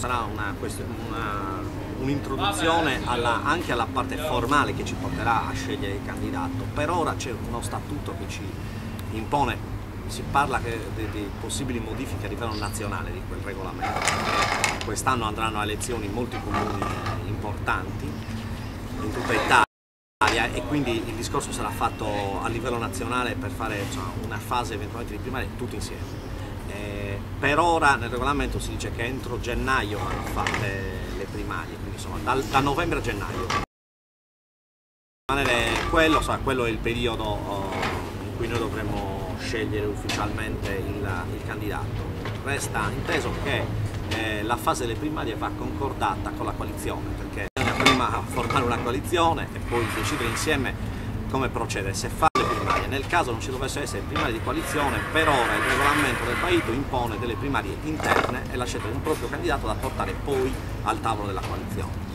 Sarà un'introduzione anche alla parte formale che ci porterà a scegliere il candidato. Per ora c'è uno statuto che ci impone, si parla di possibili modifiche a livello nazionale di quel regolamento, perché quest'anno andranno a elezioni molti comuni importanti in tutta Italia e quindi il discorso sarà fatto a livello nazionale per fare una fase eventualmente di primaria tutti insieme. Per ora nel regolamento si dice che entro gennaio vanno fatte le primarie, quindi insomma da novembre a gennaio. Quello è il periodo in cui noi dovremmo scegliere ufficialmente il candidato. Resta inteso che la fase delle primarie va concordata con la coalizione, perché bisogna prima formare una coalizione e poi decidere insieme come procedere, se fare le primarie. Nel caso non ci dovesse essere primarie di coalizione, per ora il regolamento del partito impone delle primarie interne e la scelta di un proprio candidato da portare poi al tavolo della coalizione.